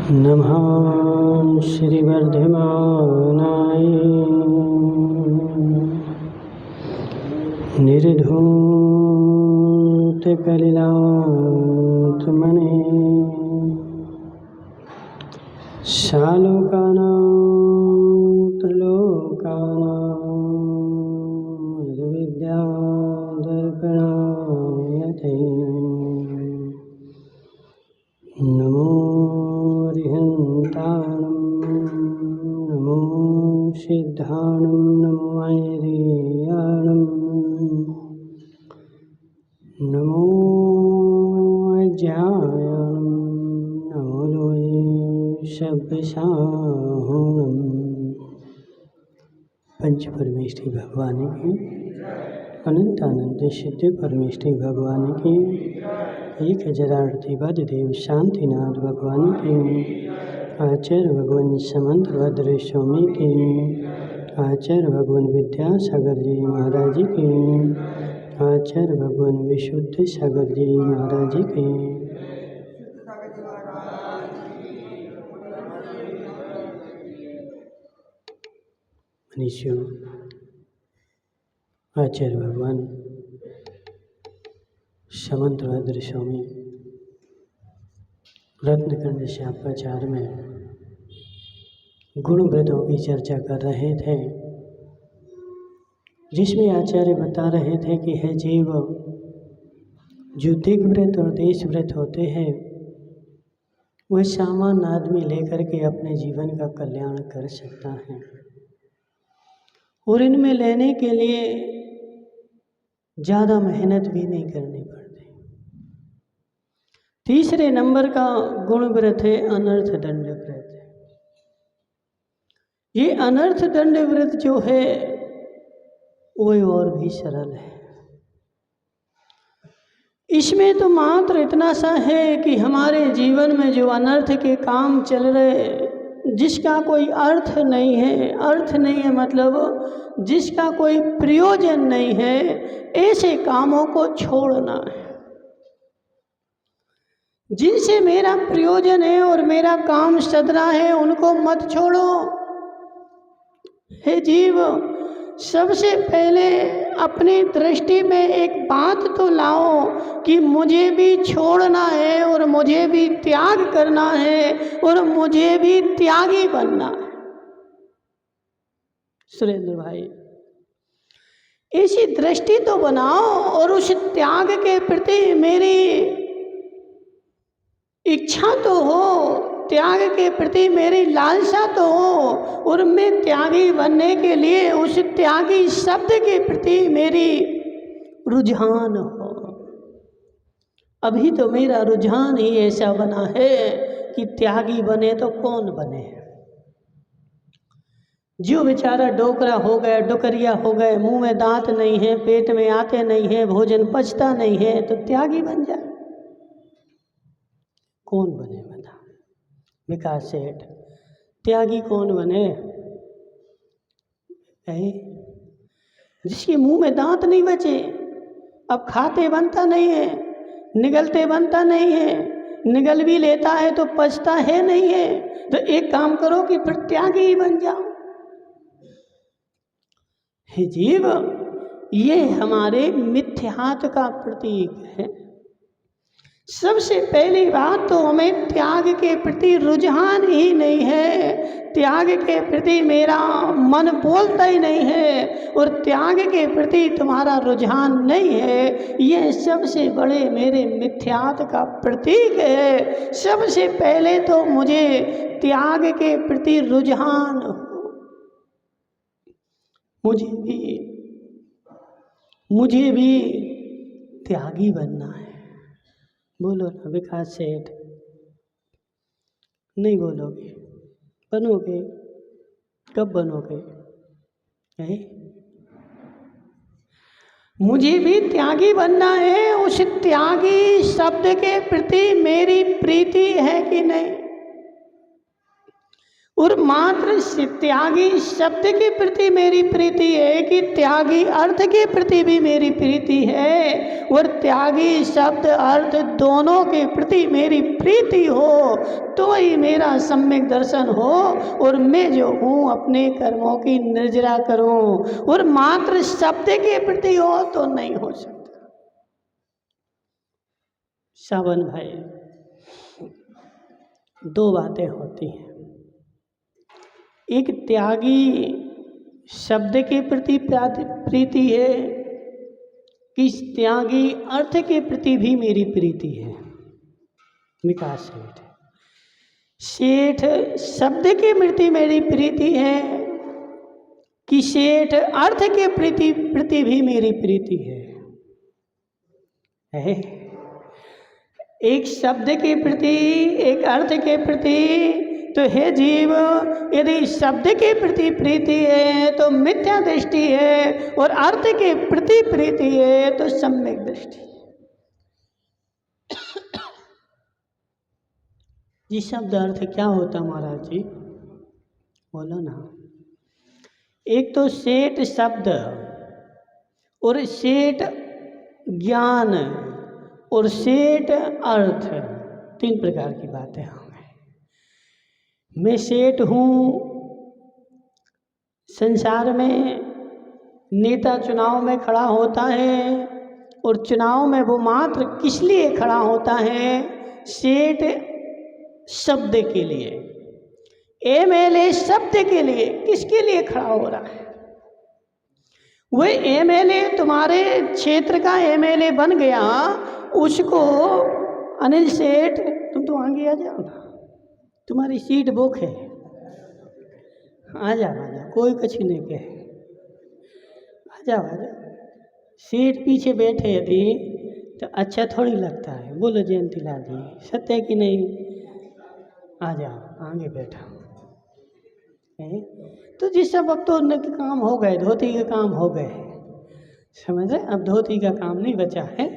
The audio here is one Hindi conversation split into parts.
नमः श्रीवर्धमानाय निर्धूतकलिलात्मने शालोकानां त्रिलोकानां विद्यादर्पणाय ते नमो रिहन्ताणं नमो सिद्धाणं नमो ऐर्याणं नमो अज्ञायाणं नमो लोये शब्दशाहूणम्। पंच परमेष्ठी भगवान की, अनंत आनंद सिद्ध परमेष्ठी भगवान की, एक हजारार्थी देव शांतिनाथ भगवान की, आचार्य भगवान समंतभद्र स्वामी की, आचार्य भगवान विद्यासागर जी महाराज की, आचार्य भगवान विशुद्ध सागर जी महाराज की। मनीषियों, आचार्य भगवान समंतभद्र स्वामी रत्नखंड शापाचार में गुण व्रतों की चर्चा कर रहे थे, जिसमें आचार्य बता रहे थे कि है जीव, जो दिग व्रत और देश व्रत होते हैं वह सामान्य आदमी लेकर के अपने जीवन का कल्याण कर सकता है, और इनमें लेने के लिए ज़्यादा मेहनत भी नहीं करनी पड़ती। तीसरे नंबर का गुण व्रत है अनर्थ दंड व्रत। ये अनर्थ दंड व्रत जो है वो और भी सरल है। इसमें तो मात्र इतना सा है कि हमारे जीवन में जो अनर्थ के काम चल रहे, जिसका कोई अर्थ नहीं है मतलब जिसका कोई प्रयोजन नहीं है, ऐसे कामों को छोड़ना है। जिनसे मेरा प्रयोजन है और मेरा काम सदरा है उनको मत छोड़ो। हे जीव, सबसे पहले अपनी दृष्टि में एक बात तो लाओ कि मुझे भी छोड़ना है और मुझे भी त्याग करना है और मुझे भी त्यागी बनना है। सुरेंद्र भाई, ऐसी दृष्टि तो बनाओ और उस त्याग के प्रति मेरी इच्छा तो हो, त्याग के प्रति मेरी लालसा तो हो, और मैं त्यागी बनने के लिए उस त्यागी शब्द के प्रति मेरी रुझान हो। अभी तो मेरा रुझान ही ऐसा बना है कि त्यागी बने तो कौन बने। जो बेचारा डोकरा हो गया, डोकरिया हो गए, मुंह में दांत नहीं है, पेट में आते नहीं है, भोजन पचता नहीं है, तो त्यागी बन जाए। कौन बने बता? विकास सेठ, त्यागी कौन बने? जिसके मुंह में दांत नहीं बचे, अब खाते बनता नहीं है, निगलते बनता नहीं है, निगल भी लेता है तो पचता है नहीं है, तो एक काम करो कि फिर त्यागी ही बन जाओ। हे जीव, ये हमारे मिथ्यात्व का प्रतीक है। सबसे पहली बात तो हमें त्याग के प्रति रुझान ही नहीं है, त्याग के प्रति मेरा मन बोलता ही नहीं है, और त्याग के प्रति तुम्हारा रुझान नहीं है, ये सबसे बड़े मेरे मिथ्यात्व का प्रतीक है। सबसे पहले तो मुझे त्याग के प्रति रुझान हो, मुझे भी त्यागी बनना है। बोलो ना विकास सेठ, नहीं बोलोगे? बनोगे? कब बनोगे? मुझे भी त्यागी बनना है। उस त्यागी शब्द के प्रति मेरी प्रीति है कि नहीं? और मात्र त्यागी शब्द के प्रति मेरी प्रीति है कि त्यागी अर्थ के प्रति भी मेरी प्रीति है, और त्यागी शब्द अर्थ दोनों के प्रति मेरी प्रीति हो तो ही मेरा सम्यक दर्शन हो और मैं जो हूँ अपने कर्मों की निर्जरा करूँ, और मात्र शब्द के प्रति हो तो नहीं हो सकता। श्रवण भाई, दो बातें होती हैं, एक त्यागी शब्द के प्रति प्रीति है कि त्यागी अर्थ के प्रति भी मेरी प्रीति है। विकास सेठ शब्द के प्रति मेरी प्रीति है कि सेठ अर्थ के प्रति भी मेरी प्रीति है। एक शब्द के प्रति, एक अर्थ के प्रति, तो हे जीव यदि शब्द के प्रति प्रीति है तो मिथ्या दृष्टि है, और अर्थ के प्रति प्रीति है तो सम्यक दृष्टि है। जी शब्द अर्थ क्या होता महाराज जी, बोलो ना। एक तो सेठ शब्द और सेठ ज्ञान और सेठ अर्थ, तीन प्रकार की बातें हैं। मैं सेठ हूँ, संसार में नेता चुनाव में खड़ा होता है और चुनाव में वो मात्र किस लिए खड़ा होता है, सेठ शब्द के लिए, एमएलए शब्द के लिए। किसके लिए खड़ा हो रहा है? वह एमएलए तुम्हारे क्षेत्र का एमएलए बन गया, उसको अनिल सेठ तुम तो आगे आ जाओ ना, तुम्हारी सीट बुक है, आ जाओ, कोई कुछ नहीं कहे, आ जाओ। सीट पीछे बैठे यदि तो अच्छा थोड़ी लगता है। बोलो जयंती लाल जी, सत्य है कि नहीं? आ जाओ, आगे बैठो। तो जिस सब अब तो उनके काम हो गए, धोती के काम हो गए, समझ रहे? अब धोती का काम नहीं बचा है,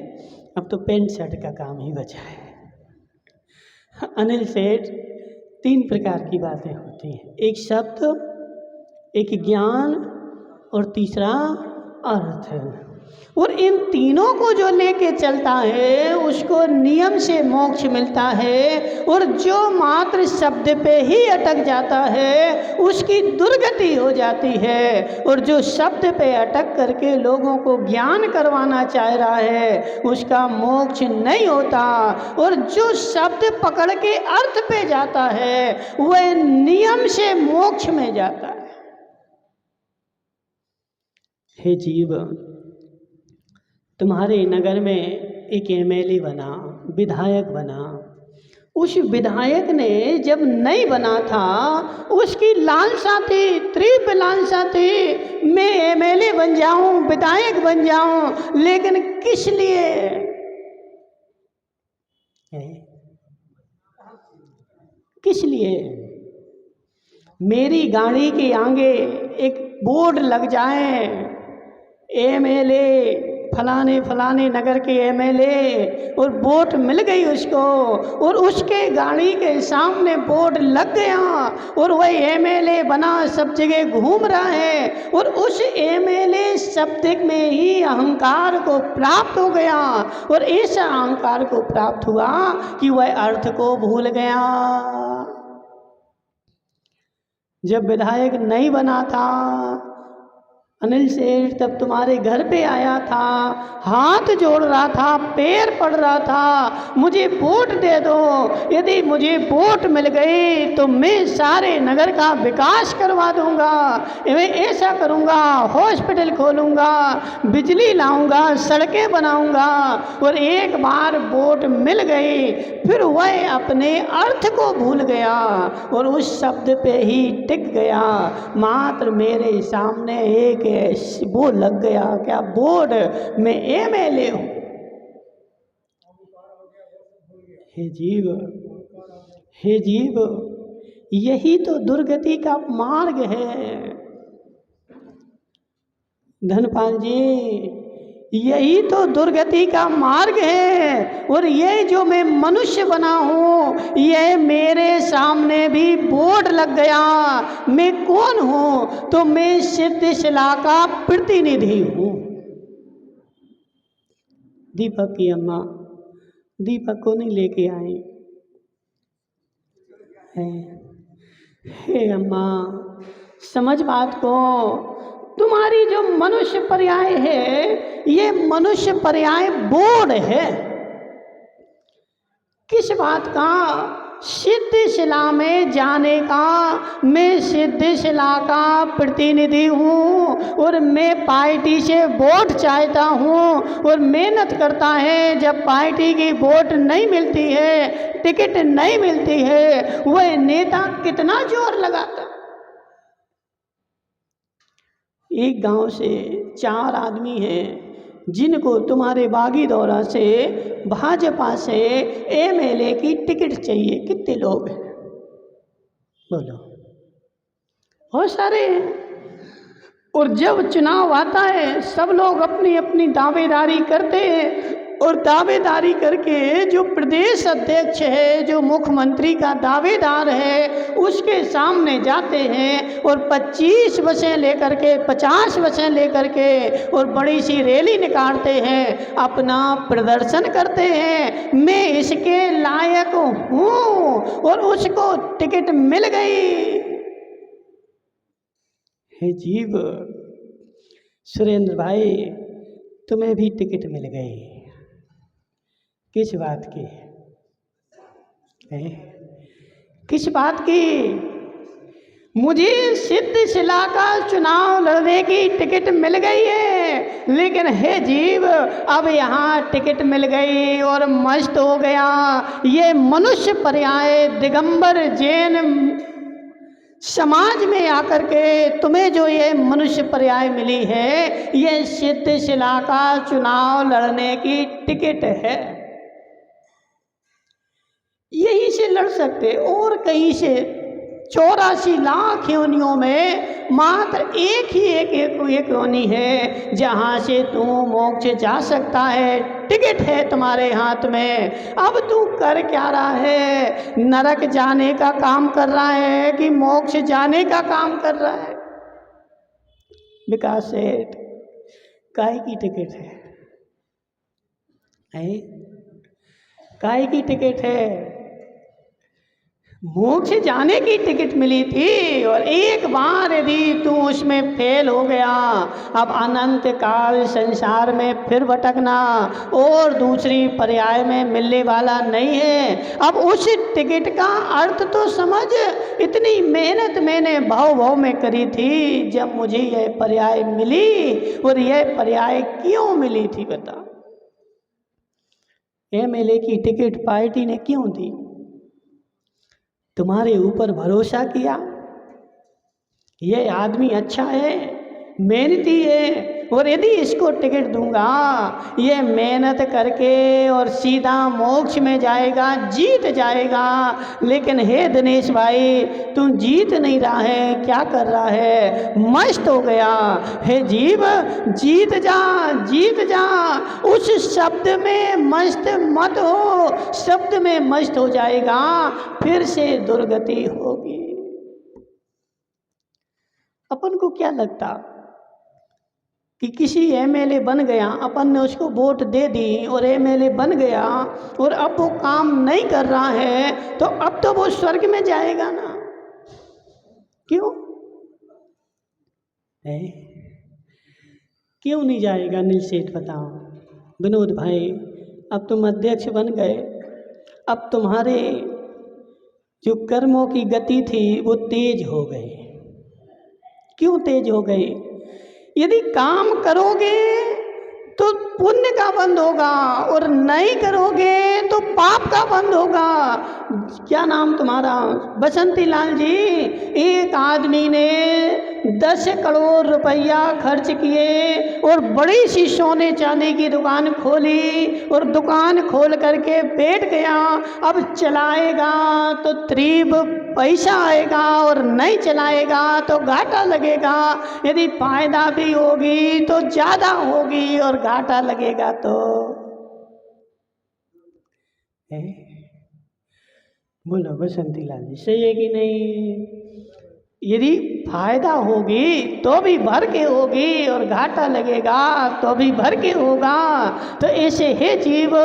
अब तो पैंट शर्ट का काम ही बचा है। अनिल सेठ, तीन प्रकार की बातें होती हैं, एक शब्द, एक ज्ञान और तीसरा अर्थ। और इन तीनों को जो लेके चलता है उसको नियम से मोक्ष मिलता है, और जो मात्र शब्द पे ही अटक जाता है उसकी दुर्गति हो जाती है, और जो शब्द पे अटक करके लोगों को ज्ञान करवाना चाह रहा है उसका मोक्ष नहीं होता, और जो शब्द पकड़ के अर्थ पे जाता है वह नियम से मोक्ष में जाता है। हे जीव, तुम्हारे नगर में एक एमएलए बना, विधायक बना। उस विधायक ने जब नहीं बना था उसकी लालसा थी, तीव्र लालसा थी, मैं एमएलए बन जाऊं, विधायक बन जाऊं, लेकिन किस लिए? किस लिए? मेरी गाड़ी के आगे एक बोर्ड लग जाए, एमएलए फलाने फलाने नगर के एमएलए, और वोट मिल गई उसको, और उसके गाड़ी के सामने बोर्ड लग गया और वह एमएलए बना, सब जगह घूम रहा है, और उस एमएलए शब्द में ही अहंकार को प्राप्त हो गया, और ऐसा अहंकार को प्राप्त हुआ कि वह अर्थ को भूल गया। जब विधायक नहीं बना था अनिल सेठ, तब तुम्हारे घर पे आया था, हाथ जोड़ रहा था, पैर पड़ रहा था, मुझे वोट दे दो, यदि मुझे वोट मिल गई तो मैं सारे नगर का विकास करवा दूंगा, मैं ऐसा करूंगा, हॉस्पिटल खोलूंगा, बिजली लाऊंगा, सड़कें बनाऊंगा। और एक बार वोट मिल गई फिर वह अपने अर्थ को भूल गया और उस शब्द पे ही टिक गया। मात्र मेरे सामने एक वो लग गया, क्या बोर्ड, मैं एमएलए हूं। हे जीव, हे जीव, यही तो दुर्गति का मार्ग है। धनपाल जी, यही तो दुर्गति का मार्ग है। और ये जो मैं मनुष्य बना हूँ, ये मेरे सामने भी बोर्ड लग गया। मैं कौन हूँ? तो मैं सिद्धशिला का प्रतिनिधि हूँ। दीपक की अम्मा दीपक को नहीं लेके आई है। हे अम्मा, समझ बात को। तुम्हारी जो मनुष्य पर्याय है, ये मनुष्य पर्याय बोर्ड है। किस बात का? सिद्धशिला में जाने का। मैं सिद्धशिला का प्रतिनिधि हूँ और मैं पार्टी से वोट चाहता हूँ और मेहनत करता है। जब पार्टी की वोट नहीं मिलती है, टिकट नहीं मिलती है, वह नेता कितना जोर लगाता। एक गांव से 4 आदमी हैं जिनको तुम्हारे बागी दौरा से भाजपा से एमएलए की टिकट चाहिए। कितने लोग हैं बोलो? बहुत सारे हैं। और जब चुनाव आता है, सब लोग अपनी अपनी दावेदारी करते हैं और दावेदारी करके जो प्रदेश अध्यक्ष है, जो मुख्यमंत्री का दावेदार है, उसके सामने जाते हैं और 25 बसें लेकर के, 50 बसें लेकर के और बड़ी सी रैली निकालते हैं, अपना प्रदर्शन करते हैं। मैं इसके लायक हूँ और उसको टिकट मिल गई। हे जीव, सुरेंद्र भाई, तुम्हें भी टिकट मिल गई। किस बात की है? किस बात की? मुझे सिद्धशिला का चुनाव लड़ने की टिकट मिल गई है। लेकिन हे जीव, अब यहाँ टिकट मिल गई और मस्त हो गया। ये मनुष्य पर्याय दिगंबर जैन समाज में आकर के तुम्हें जो ये मनुष्य पर्याय मिली है, ये सिद्धशिला का चुनाव लड़ने की टिकट है। यहीं से लड़ सकते और कहीं से 84 लाख योनियों में मात्र एक ही एक योनि है जहाँ से तू मोक्ष जा सकता है। टिकट है तुम्हारे हाथ में। अब तू कर क्या रहा है? नरक जाने का काम कर रहा है कि मोक्ष जाने का काम कर रहा है? विकास सेठ, काय की टिकट है? काय की टिकट है? मोक्ष जाने की टिकट मिली थी और एक बार यदि तू उसमें फेल हो गया, अब अनंत काल संसार में फिर भटकना और दूसरी पर्याय में मिलने वाला नहीं है। अब उस टिकट का अर्थ तो समझ। इतनी मेहनत मैंने भाव में करी थी जब मुझे यह पर्याय मिली। और यह पर्याय क्यों मिली थी बता? एमएलए की टिकट पार्टी ने क्यों दी? तुम्हारे ऊपर भरोसा किया। ये आदमी अच्छा है, मेहनती है और यदि इसको टिकट दूंगा, ये मेहनत करके और सीधा मोक्ष में जाएगा, जीत जाएगा। लेकिन हे दिनेश भाई, तुम जीत नहीं रहा है, क्या कर रहा है? मस्त हो गया। हे जीव, जीत जा, जीत जा। उस शब्द में मस्त मत हो। शब्द में मस्त हो जाएगा, फिर से दुर्गति होगी। अपन को क्या लगता कि किसी एमएलए बन गया, अपन ने उसको वोट दे दी और एमएलए बन गया और अब वो काम नहीं कर रहा है, तो अब तो वो स्वर्ग में जाएगा ना? क्यों है? क्यों नहीं जाएगा? नील सेठ बताओ। विनोद भाई, अब तुम अध्यक्ष बन गए, अब तुम्हारे जो कर्मों की गति थी वो तेज हो गई। क्यों तेज हो गई? यदि काम करोगे तो पुण्य का बंद होगा और नहीं करोगे तो पाप का बंद होगा। क्या नाम तुम्हारा? बसंती लाल जी। एक आदमी ने 10 करोड़ रुपया खर्च किए और बड़ी सी सोने चांदी की दुकान खोली और दुकान खोल करके बैठ गया। अब चलाएगा तो त्रिभ पैसा आएगा और नहीं चलाएगा तो घाटा लगेगा, यदि फायदा भी होगी तो ज़्यादा होगी और घाटा लगेगा तो बोलो बसंती लाल जी, सही है कि नहीं? यदि फायदा होगी तो भी भर के होगी और घाटा लगेगा तो भी भर के होगा। तो ऐसे हे जीव,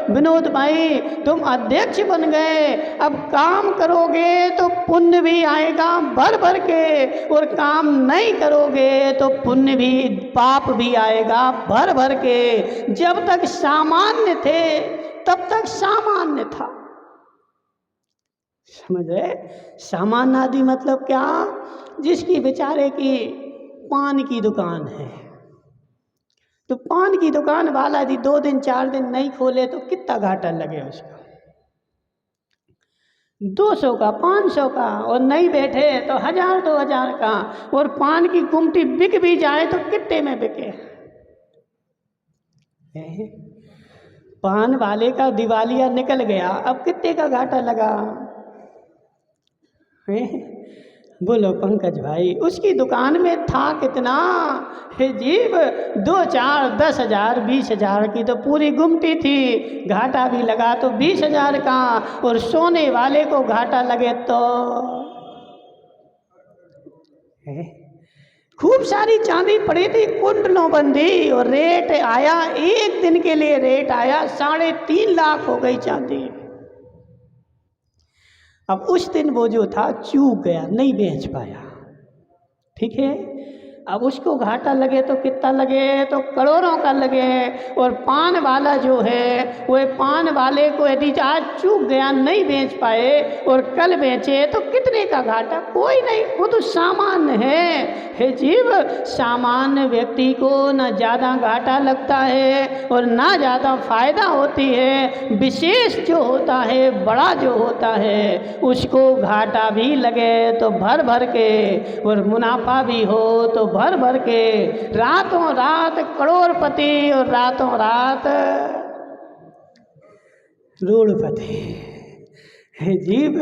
विनोद भाई तुम अध्यक्ष बन गए, अब काम करोगे तो पुण्य भी आएगा भर भर के, और काम नहीं करोगे तो पुण्य भी पाप भी आएगा भर भर के। जब तक सामान्य थे तब तक सामान्य था, समझ रहे? सामान्य आदि मतलब क्या? जिसकी बेचारे की पान की दुकान है, तो पान की दुकान वाला यदि 2 दिन 4 दिन नहीं खोले तो कितना घाटा लगे उसका, 200 का 500 का, और नहीं बैठे तो 1000 2000 का, और पान की गुमटी बिक भी जाए तो कितने में बिके? पान वाले का दिवालिया निकल गया, अब कितने का घाटा लगा? बोलो पंकज भाई, उसकी दुकान में था कितना? हे जीव, 2 4 10 हजार 20 हजार की तो पूरी गुमटी थी, घाटा भी लगा तो 20 हजार का, और सोने वाले को घाटा लगे तो खूब सारी चांदी पड़ी थी कुंडलों बंदी, और रेट आया एक दिन के लिए, रेट आया 3.5 लाख हो गई चांदी। अब उस दिन वो जो था चूक गया, नहीं बेच पाया, ठीक है? अब उसको घाटा लगे तो कितना लगे? तो करोड़ों का लगे। और पान वाला जो है वो पान वाले को यदि आज चूक गया, नहीं बेच पाए, और कल बेचे तो कितने का घाटा? कोई नहीं, वो तो सामान्य है। हे जीव, सामान्य व्यक्ति को न ज़्यादा घाटा लगता है और ना ज़्यादा फायदा होती है। विशेष जो होता है, बड़ा जो होता है, उसको घाटा भी लगे तो भर भर के, और मुनाफा भी हो तो भर भर के, रातों रात करोड़पति और रातों रात करोड़पति। हे जीव,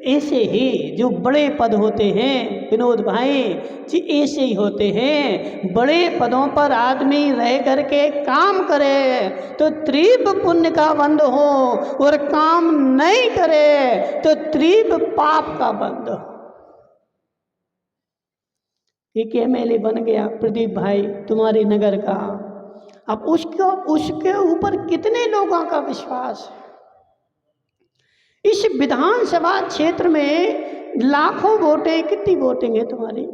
ऐसे ही जो बड़े पद होते हैं विनोद भाई जी, ऐसे ही होते हैं। बड़े पदों पर आदमी रह करके काम करे तो तीव्र पुण्य का बंध हो, और काम नहीं करे तो तीव्र पाप का बंध हो। एक एमएलए बन गया प्रदीप भाई तुम्हारे नगर का, अब उसके ऊपर कितने लोगों का विश्वास है? इस विधानसभा क्षेत्र में लाखों वोटें, कितनी वोटिंग है तुम्हारी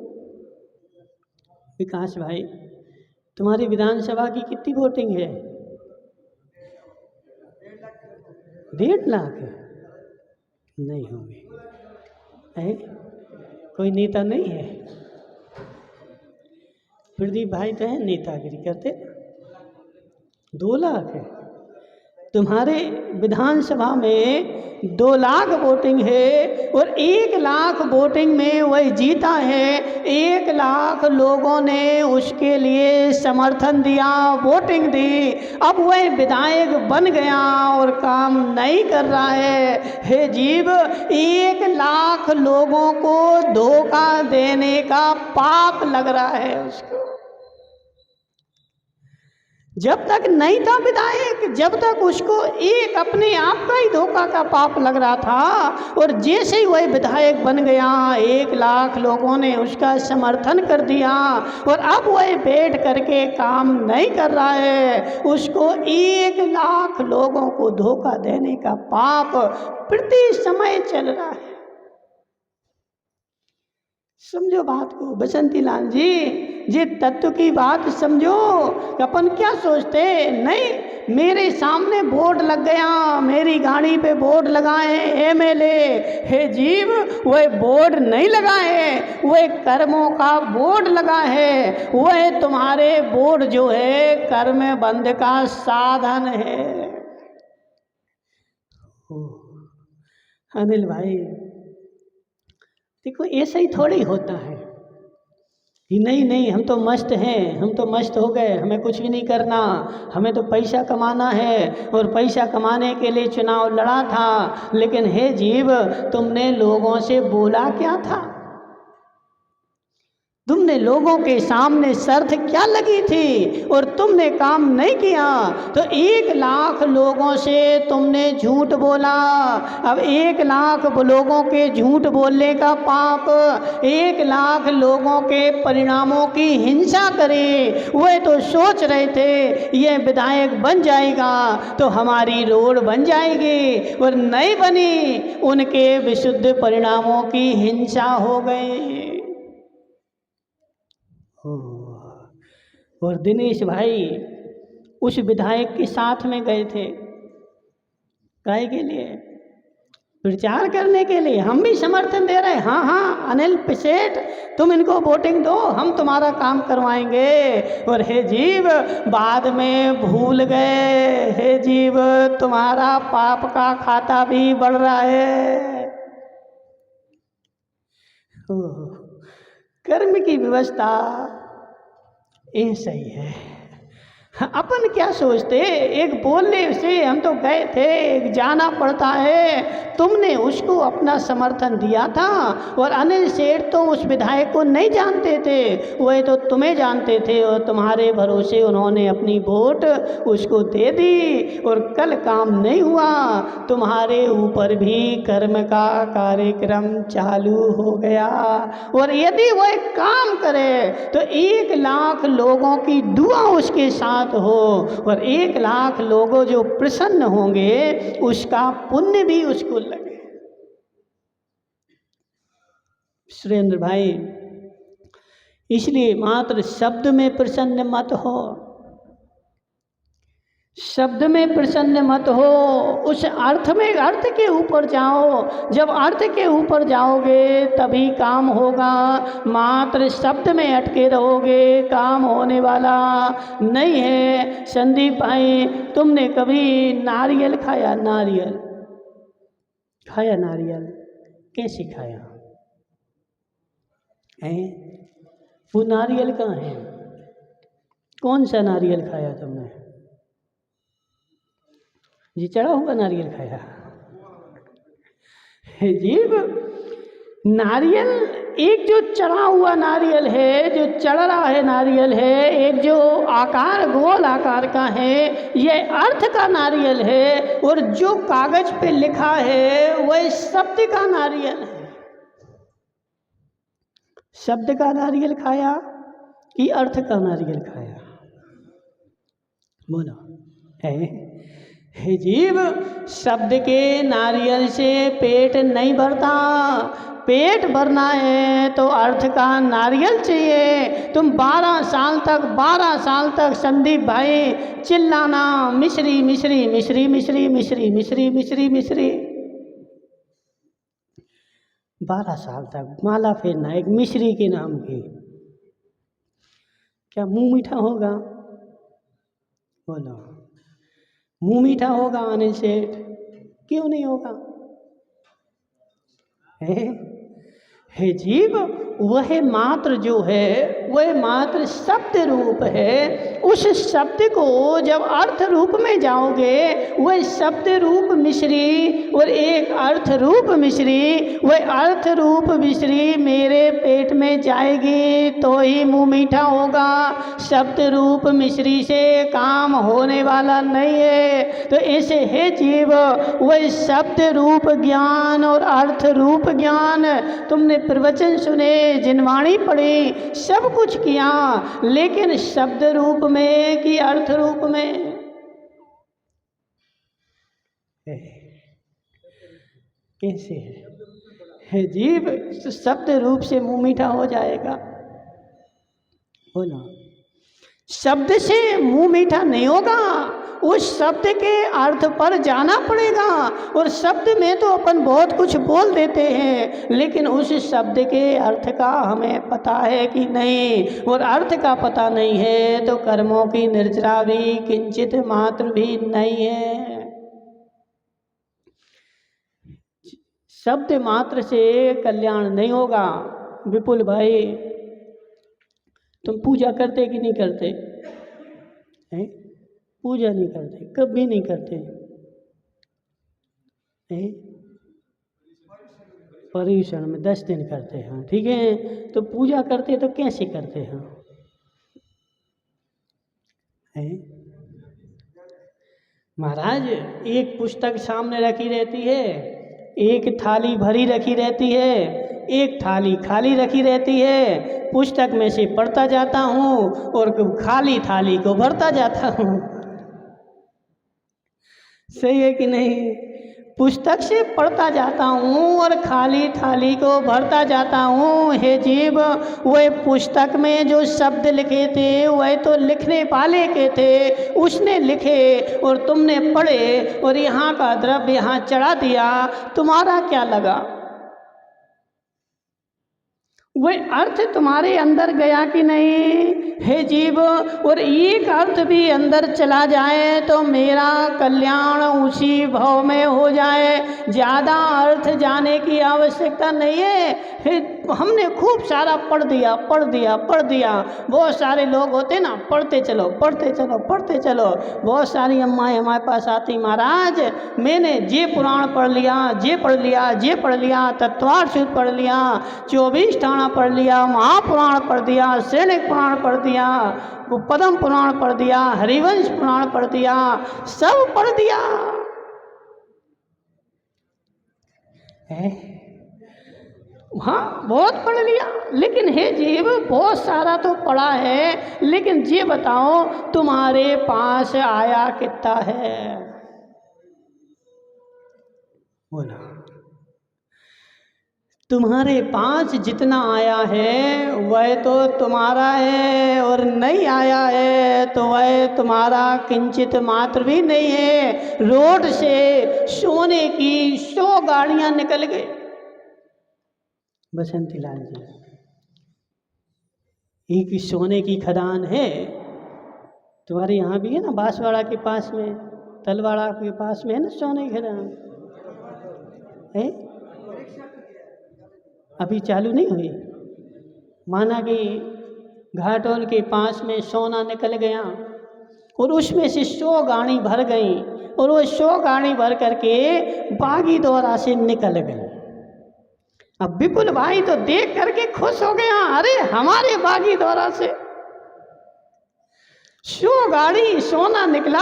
विकास भाई? तुम्हारी विधानसभा की कितनी वोटिंग है? 1.5 लाख है? नहीं होगी है? कोई नेता नहीं है? प्रदीप भाई तो है, नेतागिरी करते। 2 लाख है तुम्हारे विधानसभा में, 2 लाख वोटिंग है, और 1 लाख वोटिंग में वही जीता है। 1 लाख लोगों ने उसके लिए समर्थन दिया, वोटिंग दी, अब वह विधायक बन गया और काम नहीं कर रहा है। हे जीव, 1 लाख लोगों को धोखा देने का पाप लग रहा है उसको। जब तक नहीं था विधायक, जब तक उसको एक अपने आप का ही धोखा का पाप लग रहा था, और जैसे ही वह विधायक बन गया 1 लाख लोगों ने उसका समर्थन कर दिया, और अब वह बैठ करके काम नहीं कर रहा है, उसको 1 लाख लोगों को धोखा देने का पाप प्रति समय चल रहा है। समझो बात को बसंती लाल जी, ये तत्व की बात समझो। अपन क्या सोचते, नहीं मेरे सामने बोर्ड लग गया, मेरी गाड़ी पे बोर्ड लगाए एमएलए। हे जीव, वह बोर्ड नहीं लगाए, वह कर्मों का बोर्ड लगा है। वह तुम्हारे बोर्ड जो है कर्म बंध का साधन है। अनिल भाई देखो, ऐसा ही थोड़ी होता है। कि नहीं नहीं हम तो मस्त हैं, हम तो मस्त हो गए, हमें कुछ भी नहीं करना, हमें तो पैसा कमाना है और पैसा कमाने के लिए चुनाव लड़ा था। लेकिन हे जीव, तुमने लोगों से बोला क्या था? तुमने लोगों के सामने शर्त क्या लगी थी और तुमने काम नहीं किया तो 1 लाख लोगों से तुमने झूठ बोला। अब 1 लाख लोगों के झूठ बोलने का पाप 1 लाख लोगों के परिणामों की हिंसा करे। वे तो सोच रहे थे ये विधायक बन जाएगा तो हमारी रोड बन जाएगी, और नहीं बनी, उनके विशुद्ध परिणामों की हिंसा हो गई। और दिनेश भाई उस विधायक के साथ में गए थे, काय के लिए? प्रचार करने के लिए। हम भी समर्थन दे रहे हैं, हाँ हाँ अनिल सेठ तुम इनको वोटिंग दो, हम तुम्हारा काम करवाएंगे। और हे जीव, बाद में भूल गए, हे जीव तुम्हारा पाप का खाता भी बढ़ रहा है। कर्म की व्यवस्था ये सही है। अपन क्या सोचते, एक बोलने से हम तो गए थे, एक जाना पड़ता है। तुमने उसको अपना समर्थन दिया था और अनिल सेठ तो उस विधायक को नहीं जानते थे, वही तो तुम्हें जानते थे और तुम्हारे भरोसे उन्होंने अपनी वोट उसको दे दी और कल काम नहीं हुआ, तुम्हारे ऊपर भी कर्म का कार्यक्रम चालू हो गया। और यदि वह काम करे तो 1 लाख लोगों की दुआ उसके साथ हो और 1 लाख लोगों जो प्रसन्न होंगे उसका पुण्य भी उसको लगे। सुरेंद्र भाई, इसलिए मात्र शब्द में प्रसन्न मत हो, शब्द में प्रसन्न मत हो, उस अर्थ में, अर्थ के ऊपर जाओ। जब अर्थ के ऊपर जाओगे तभी काम होगा। मात्र शब्द में अटके रहोगे, काम होने वाला नहीं है। संदीप भाई, तुमने कभी नारियल खाया? नारियल खाया? नारियल कैसे खाया है? वो नारियल कहाँ है? कौन सा नारियल खाया तुमने? जी चढ़ा हुआ नारियल खाया? जीव, नारियल एक जो चढ़ा हुआ नारियल है, जो चढ़ रहा है नारियल है, एक जो आकार गोल आकार का है, ये अर्थ का नारियल है। और जो कागज पे लिखा है वह शब्द का नारियल है। शब्द का नारियल खाया कि अर्थ का नारियल खाया? बोलो हे जीव, शब्द के नारियल से पेट नहीं भरता। पेट भरना है तो अर्थ का नारियल चाहिए। तुम 12 साल तक संदीप भाई चिल्लाना मिश्री मिश्री मिश्री मिश्री मिश्री मिश्री मिश्री मिश्री, 12 साल तक माला फेरना एक मिश्री के नाम की। क्या मुंह मीठा होगा? बोलो, मुंह मीठा होगा अनिल सेठ? क्यों नहीं होगा? हे जीव, वह मात्र जो है वह मात्र शब्द रूप है। उस शब्द को जब अर्थ रूप में जाओगे, वह शब्द रूप मिश्री और एक अर्थ रूप मिश्री, वह अर्थ रूप मिश्री मेरे पेट में जाएगी तो ही मुंह मीठा होगा। शब्द रूप मिश्री से काम होने वाला नहीं है। तो ऐसे हे जीव, वह शब्द रूप ज्ञान और अर्थ रूप ज्ञान, तुमने प्रवचन सुने, जिनवाणी पढ़ी, सब कुछ किया, लेकिन शब्द रूप में कि अर्थ रूप में? कैसे है जीव? शब्द रूप से मुंह मीठा हो जाएगा? बोला, शब्द से मुंह मीठा नहीं होगा, उस शब्द के अर्थ पर जाना पड़ेगा। और शब्द में तो अपन बहुत कुछ बोल देते हैं, लेकिन उस शब्द के अर्थ का हमें पता है कि नहीं। और अर्थ का पता नहीं है तो कर्मों की निर्जरा भी किंचित मात्र भी नहीं है। शब्द मात्र से कल्याण नहीं होगा। विपुल भाई, तुम पूजा करते कि नहीं करते हैं? पूजा नहीं करते, कभी नहीं करते हैं। पर्युषण में 10 दिन करते हैं, ठीक है। तो पूजा करते तो कैसे करते हैं? महाराज, एक पुस्तक सामने रखी रहती है, एक थाली भरी रखी रहती है, एक थाली खाली रखी रहती है। पुस्तक में से पढ़ता जाता हूँ और खाली थाली को भरता जाता हूँ। सही है कि नहीं? पुस्तक से पढ़ता जाता हूँ और खाली थाली को भरता जाता हूँ। हे जीव, वह पुस्तक में जो शब्द लिखे थे वह तो लिखने वाले के थे, उसने लिखे और तुमने पढ़े और यहाँ का द्रव्य यहाँ चढ़ा दिया। तुम्हारा क्या लगा? वह अर्थ तुम्हारे अंदर गया कि नहीं? हे जीव, और एक अर्थ भी अंदर चला जाए तो मेरा कल्याण उसी भाव में हो जाए। ज़्यादा अर्थ जाने की आवश्यकता नहीं है। हमने खूब सारा पढ़ दिया। बहुत सारे लोग होते ना, पढ़ते चलो। बहुत सारी अम्माएँ हमारे पास आती, महाराज मैंने ये पुराण पढ़ लिया, तत्वार्थ सूत्र पढ़ लिया, 24 ठाणा पढ़ लिया, महापुराण पढ़ दिया, सैनिक पुराण पढ़ दिया, पद्म पुराण पढ़ दिया, हरिवंश पुराण पढ़ दिया, सब पढ़ दिया है। हाँ, बहुत पढ़ लिया, लेकिन हे जीव, बहुत सारा तो पढ़ा है, लेकिन ये बताओ तुम्हारे पास आया कितना है? बोला, तुम्हारे पास जितना आया है वह तो तुम्हारा है, और नहीं आया है तो वह तुम्हारा किंचित मात्र भी नहीं है। रोड से सोने की 100 गाड़ियां निकल गई। बसंती लाल जी, एक सोने की खदान है तुम्हारे यहाँ भी है ना, बांसवाड़ा के पास में, तलवाड़ा के पास में है ना सोने की खदान है। अभी चालू नहीं हुई, माना कि घाटोल के पास में सोना निकल गया और उसमें से 100 गाड़ी भर गई, और वो 100 गाड़ी भर करके बागी द्वारा से निकल गई। अब विपुल भाई तो देख करके खुश हो गया, अरे हमारे बागी द्वारा से 100 गाड़ी सोना निकला,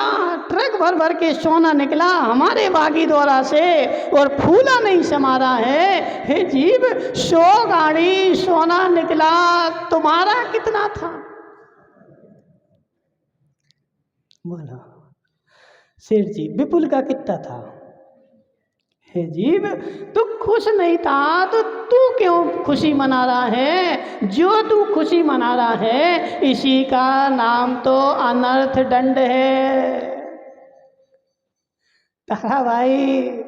ट्रक भर भर के सोना निकला हमारे बागी द्वारा से, और फूला नहीं समारा है। हे जीव, 100 गाड़ी सोना निकला, तुम्हारा कितना था? बोला, सेठ जी विपुल का कितना था? हे जीव, तू खुश नहीं था तो तू क्यों खुशी मना रहा है? जो तू खुशी मना रहा है इसी का नाम तो अनर्थ दंड है। तारा भाई,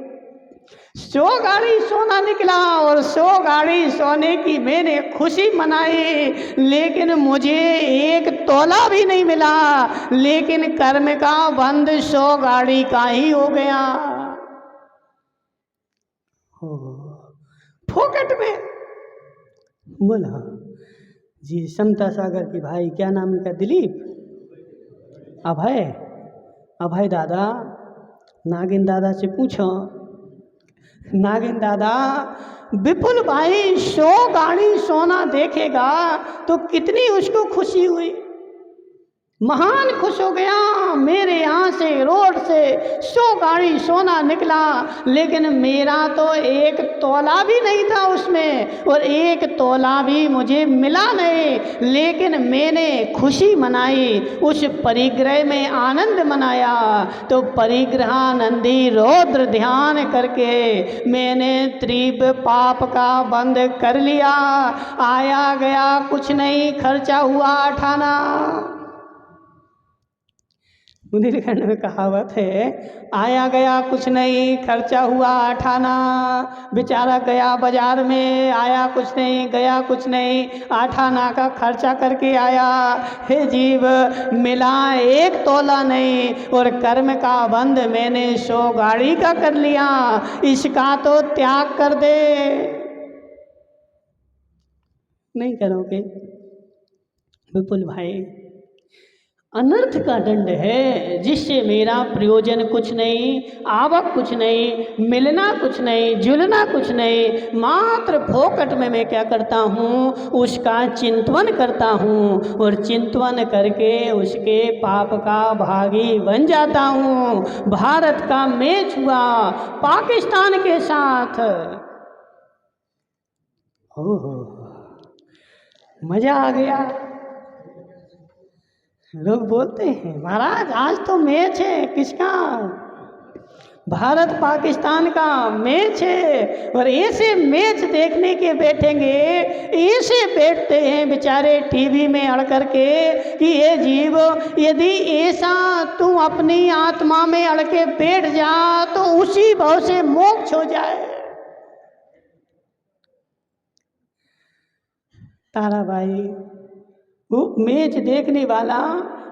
100 गाड़ी सोना निकला और 100 गाड़ी सोने की मैंने खुशी मनाई, लेकिन मुझे 1 तोला भी नहीं मिला, लेकिन कर्म का बंध 100 गाड़ी का ही हो गया। फोकट में। बोला जी, समता सागर की भाई, क्या नाम इनका? दिलीप, अभय दादा, नागिन दादा से पूछो। नागिन दादा, विपुल भाई 100 गाड़ी सोना देखेगा तो कितनी उसको खुशी हुई, महान खुश हो गया। मेरे यहाँ से रोड से 100 गाड़ी सोना निकला, लेकिन मेरा तो 1 तोला भी नहीं था उसमें, और 1 तोला भी मुझे मिला नहीं, लेकिन मैंने खुशी मनाई, उस परिग्रह में आनंद मनाया। तो परिग्रहानंदी रौद्र ध्यान करके मैंने त्रिप पाप का बंद कर लिया। आया गया कुछ नहीं, खर्चा हुआ 8 आना। बुंदेलखंड में कहावत है, आया गया कुछ नहीं, खर्चा हुआ 8 आना। बेचारा गया बाजार में, आया कुछ नहीं, गया कुछ नहीं, 8 आना का खर्चा करके आया। हे जीव, मिला 1 तोला नहीं, और कर्म का बंध मैंने 100 गाड़ी का कर लिया, इसका तो त्याग कर दे। नहीं करोगे? विपुल भाई, अनर्थ का दंड है जिससे मेरा प्रयोजन कुछ नहीं, आवक कुछ नहीं, मिलना कुछ नहीं, जुलना कुछ नहीं, मात्र फोकट में मैं क्या करता हूँ, उसका चिंतन करता हूँ और चिंतन करके उसके पाप का भागी बन जाता हूँ। भारत का मैच हुआ पाकिस्तान के साथ, ओहो मजा आ गया। लोग बोलते हैं महाराज आज तो मैच है, किसका, भारत पाकिस्तान का मैच है, और ऐसे मैच देखने के बैठेंगे, ऐसे बैठते हैं बेचारे टीवी में अड़ करके कि ये जीव यदि ऐसा तू अपनी आत्मा में अड़ के बैठ जा तो उसी भाव से मोक्ष हो जाए। ताराबाई वो मैच देखने वाला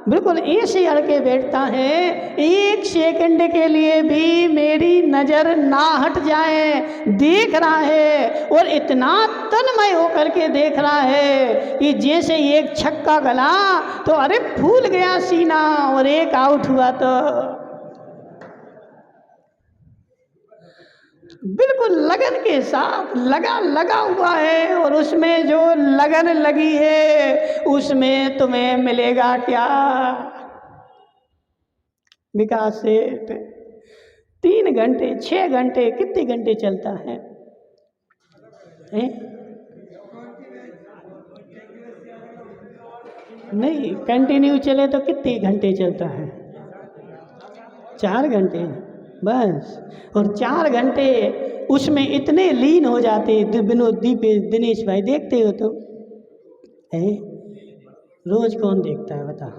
बिल्कुल ऐसे अड़ के बैठता है, एक सेकंड के लिए भी मेरी नज़र ना हट जाए, देख रहा है और इतना तन्मय होकर के देख रहा है कि जैसे एक छक्का गला तो अरे फूल गया सीना और एक आउट हुआ तो बिल्कुल लगन के साथ लगा हुआ है, और उसमें जो लगन लगी है उसमें तुम्हें मिलेगा क्या। विकास सेठ 3 घंटे 6 घंटे कितने घंटे चलता है, हैं? नहीं कंटिन्यू चले तो कितने घंटे चलता है, 4 घंटे बस, और 4 घंटे उसमें इतने लीन हो जाते। विनोद दिनेश भाई देखते हो तो है, रोज कौन देखता है बता,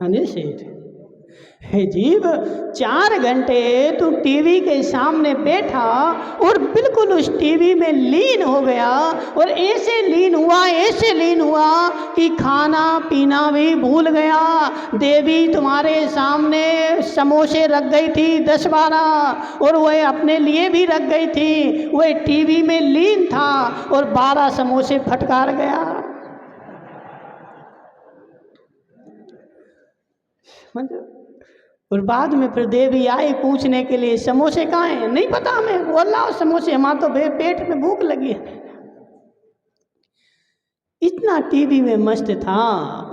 अनिल सेठ है जीव। 4 घंटे तू टीवी के सामने बैठा और बिल्कुल उस टीवी में लीन हो गया, और ऐसे लीन हुआ कि खाना पीना भी भूल गया। देवी तुम्हारे सामने समोसे रख गई थी 10-12, और वह अपने लिए भी रख गई थी, वह टीवी में लीन था और 12 समोसे फटकार गया। और बाद में फिर देवी आई पूछने के लिए समोसे कहाँ हैं, नहीं पता हमें, वो अल्लाह समोसे, हमारा तो पेट में भूख लगी है। इतना टीवी में मस्त था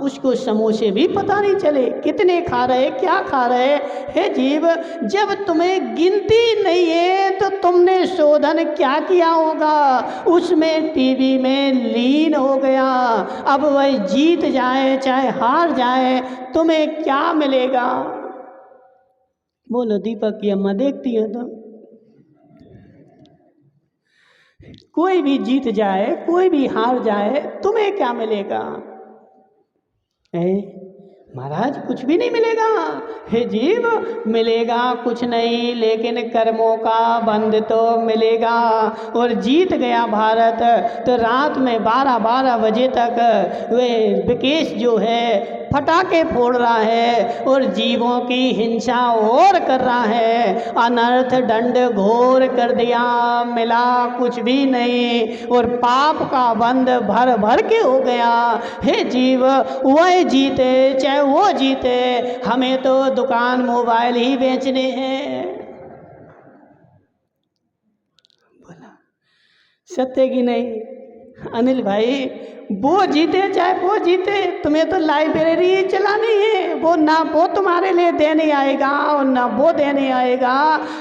उसको समोसे भी पता नहीं चले कितने खा रहे, क्या खा रहे। हे जीव, जब तुम्हें गिनती नहीं है तो तुमने शोधन क्या किया होगा, उसमें टीवी में लीन हो गया। अब वह जीत जाए चाहे हार जाए तुम्हें क्या मिलेगा। बोलो दीपक की अम्मा देखती हो तो, कोई भी जीत जाए कोई भी हार जाए तुम्हें क्या मिलेगा, महाराज कुछ भी नहीं मिलेगा। हे जीव, मिलेगा कुछ नहीं लेकिन कर्मों का बंध तो मिलेगा। और जीत गया भारत तो रात में 12-12 बजे तक वे विकेश जो है फटाके फोड़ रहा है और जीवों की हिंसा और कर रहा है। अनर्थ दंड घोर कर दिया, मिला कुछ भी नहीं, और पाप का बंध भर भर के हो गया। हे जीव, वह जीते चाहे वो जीते, हमें तो दुकान मोबाइल ही बेचने हैं। बोला सत्य की नहीं अनिल भाई, वो जीते चाहे वो जीते, तुम्हें तो लाइब्रेरी ही चलानी है। वो ना वो तुम्हारे लिए देने आएगा और ना वो देने आएगा,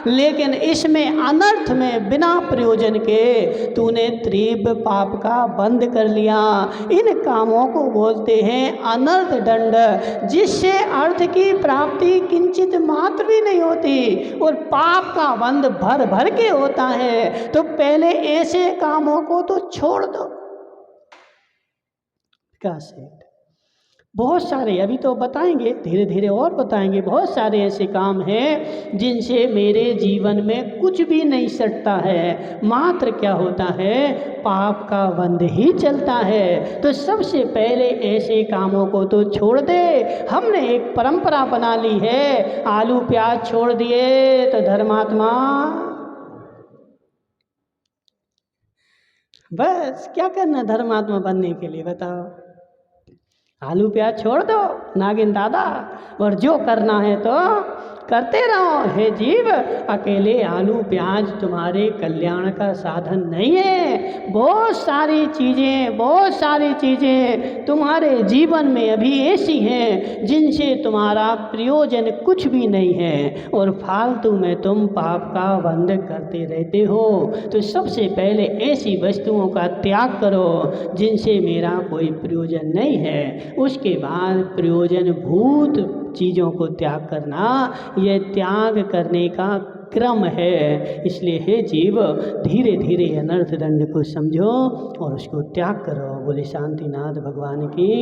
लेकिन इसमें अनर्थ में बिना प्रयोजन के तूने तीव्र पाप का बंद कर लिया। इन कामों को बोलते हैं अनर्थ दंड, जिससे अर्थ की प्राप्ति किंचित मात्र भी नहीं होती और पाप का बंध भर भर के होता है। तो पहले ऐसे कामों को तो छोड़ दो। सेठ बहुत सारे अभी तो बताएंगे, धीरे धीरे और बताएंगे, बहुत सारे ऐसे काम हैं जिनसे मेरे जीवन में कुछ भी नहीं सटता है, मात्र क्या होता है, पाप का बंध ही चलता है। तो सबसे पहले ऐसे कामों को तो छोड़ दे। हमने एक परंपरा बना ली है, आलू प्याज छोड़ दिए तो धर्मात्मा, बस क्या करना धर्मात्मा बनने के लिए बताओ। आलू प्याज छोड़ दो नागिन दादा, और जो करना है तो करते रहो। हे जीव, अकेले आलू प्याज तुम्हारे कल्याण का साधन नहीं है। बहुत सारी चीज़ें तुम्हारे जीवन में अभी ऐसी हैं जिनसे तुम्हारा प्रयोजन कुछ भी नहीं है, और फालतू में तुम पाप का बंध करते रहते हो। तो सबसे पहले ऐसी वस्तुओं का त्याग करो जिनसे मेरा कोई प्रयोजन नहीं है। उसके बाद प्रयोजन भूत चीज़ों को त्याग करना, यह त्याग करने का क्रम है। इसलिए हे जीव, धीरे धीरे अनर्थ दंड को समझो और उसको त्याग करो। बोले शांतिनाथ भगवान की।